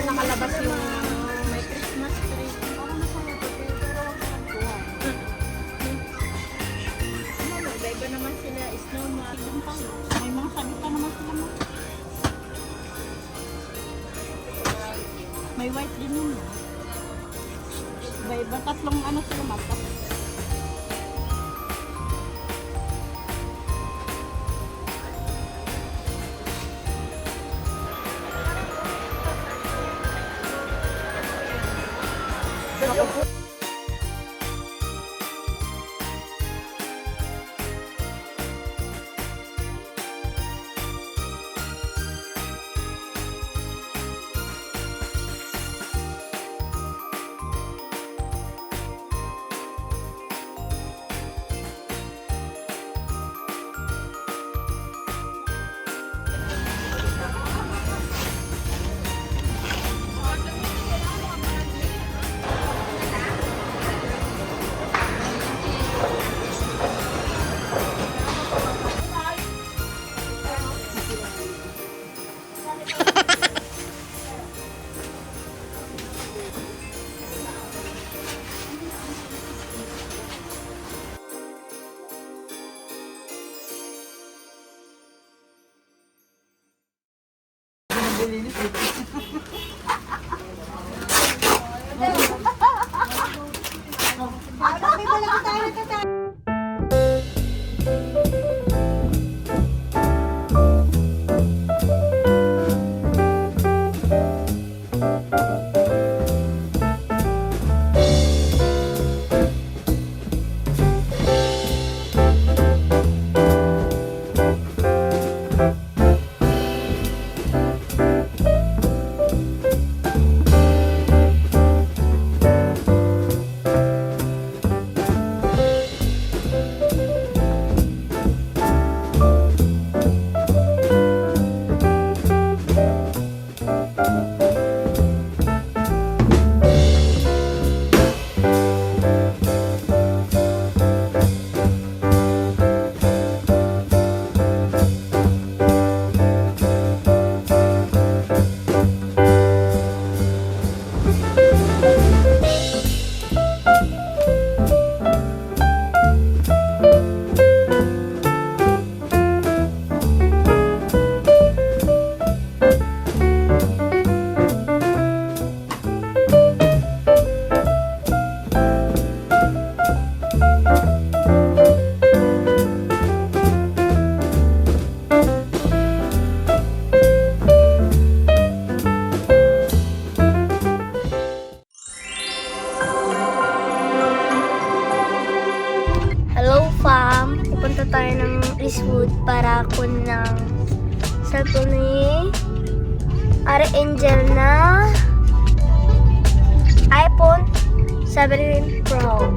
Nakalabas yung may Christmas tree. Parang masaya to, pero wag naman kuha. Iba naman sila, snowman. May mga sabi pa naman sila mo. May white din yun. Iba-iba, tatlong ano sila mata. Pupunta tayo ng Eastwood para kunin ng cellphone ni Ari Angel na iPhone 17 Pro.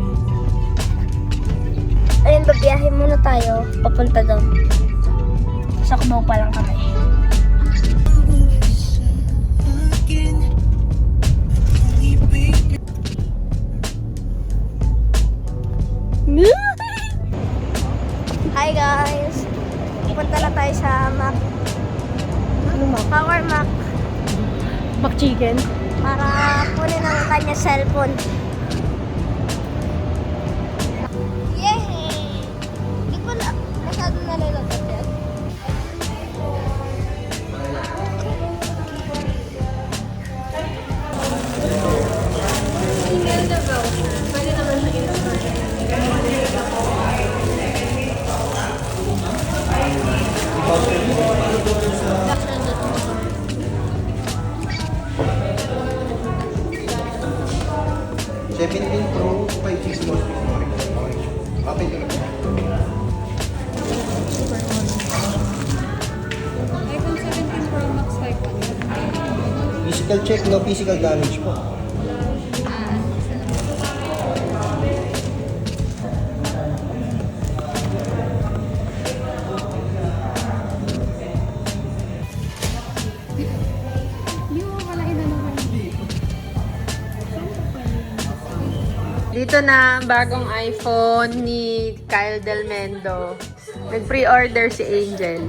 Ayun, babiyahe muna tayo papunta doon. Sa Cubao pa lang kami. Hi guys! Punta na tayo sa Mac. Ano Mac? Power Mac. Mac Chicken? Para kunin ang kanya cellphone. Yay! Di ko na masyado nalalagot yan. Pwede naman siya Pro, 5G small screen. Okay, okay. Physical check, no physical damage po. Dito na ang bagong iPhone ni Kyle Del Mendo. Nag-pre-order si Angel.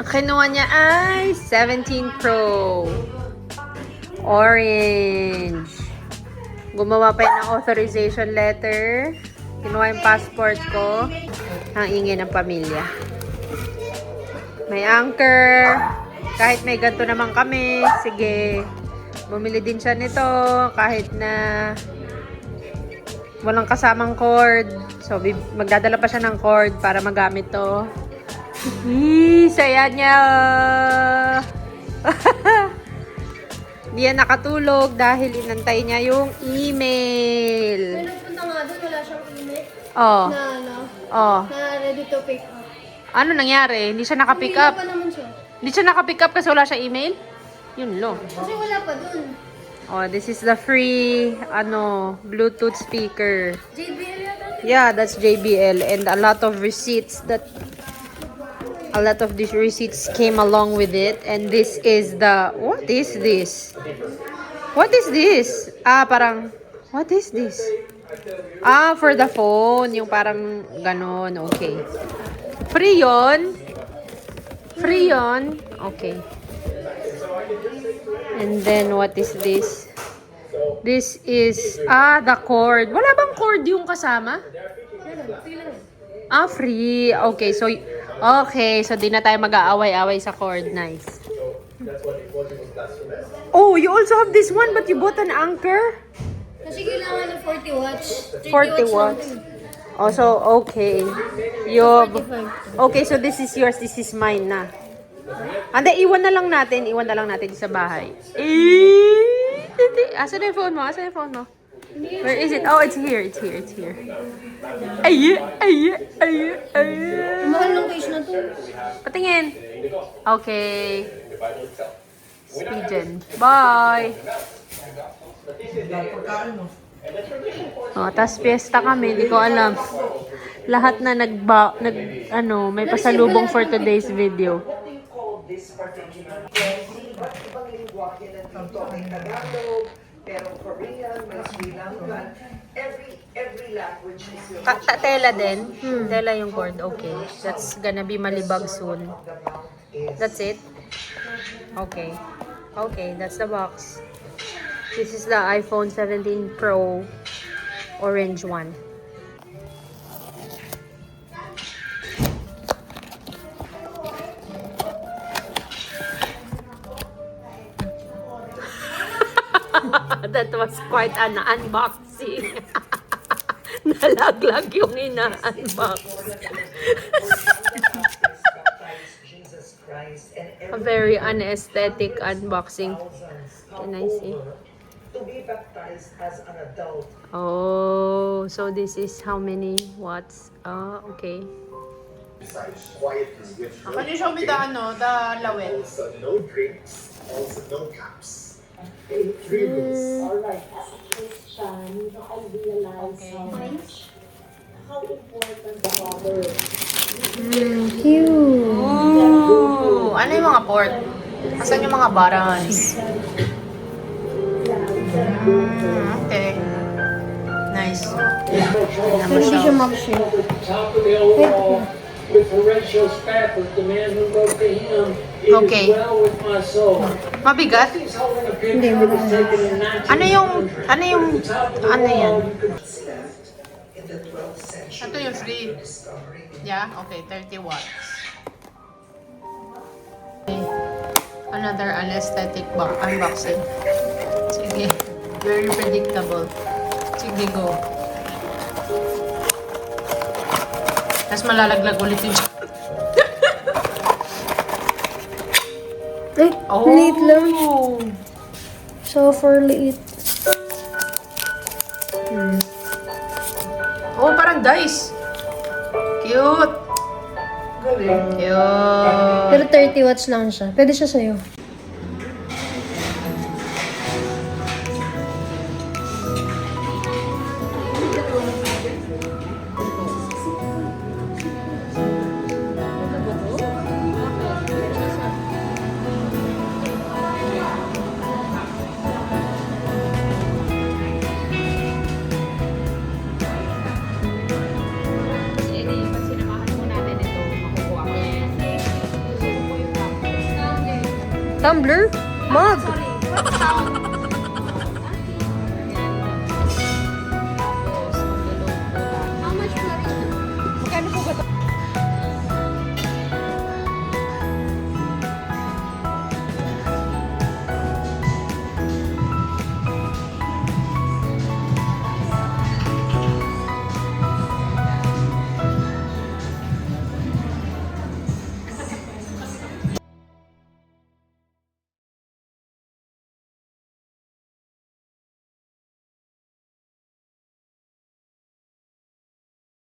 Ang kinuha niya ay 17 Pro. Orange. Gumawa pa yun ng authorization letter. Kinuha yung passport ko. Ang ingay ng pamilya. May anchor. Kahit may ganito naman kami, sige. Bumili din siya nito kahit na walang kasamang cord. So, magdadala pa siya ng cord para magamit to. Saya niya! Hindi yan nakatulog dahil inantay niya yung email. Nagpunta nga doon, wala siyang email. Oh. Oh. Na ready to pick up. Ano nangyari? Hindi siya nakapick up. pa naman siya. Hindi siya nakapick up kasi wala siya email? Yun lo. Kasi wala pa doon. Oh, this is the free, Bluetooth speaker. JBL yata. Yeah, that's JBL. And a lot of receipts these receipts came along with it. And this is the, what is this? What is this? What is this? For the phone. Yung parang ganon. Okay. Free yun? Free yun? Okay. And then, what is this? This is, the cord. Wala bang cord yung kasama? Free. Okay, so di na tayo mag-aaway-aaway sa cord. Nice. Oh, you also have this one, but you bought an anchor? Kasi kailangan ng 40 watts. 40 watts. Oh, so, okay. Okay, so this is yours, this is mine na. Ande, iwan na lang natin sa bahay. Asan na yung phone mo? Where is it? Oh, it's here. Mahal ng case na to. Patingin. Okay. Pigeon. Bye. Tas fiesta kami, hindi ko alam. Lahat na may pasalubong for today's video. This particular ibang lingwahe ng dito may Tagalog, pero Korean, may Sri Lankan, every language is your Tela din. Tela yung cord. Okay. That's gonna be malibag soon. That's it? Okay. Okay, that's the box. This is the iPhone 17 Pro orange one. That was quite an unboxing. Nalaglag yung ina-unbox. A very unaesthetic unboxing. Can I see? to be baptized as an adult. Oh, so this is how many watts? Okay. Besides quietness with Can you show me the lawet? also no drinks, also no caps. 3 rules. Alright, as a Christian, I realize how important the Father is. Cute. Oh, ano yung mga port? Asan yung mga buttons? Okay. Nice. Pero hindi siya mag-share. Top of the overall with Horatio Spafford, the man who wrote to him, "It Okay. is well with my soul." Mabigat? He's holding a picture that was taken in 1900. Ano yan? In the 12th century, Ito yung free. discovering Yeah, okay, 30 watts. Okay. Another anesthetic unboxing. Sige, very predictable. Sige, go. Tapos malalaglag ulit yung Ay, late lang. So, for late. Oh, parang dice. Cute. Cute. Pero 30 watts lang siya. Pwede siya sa'yo. Tumbler? Mug? Sorry.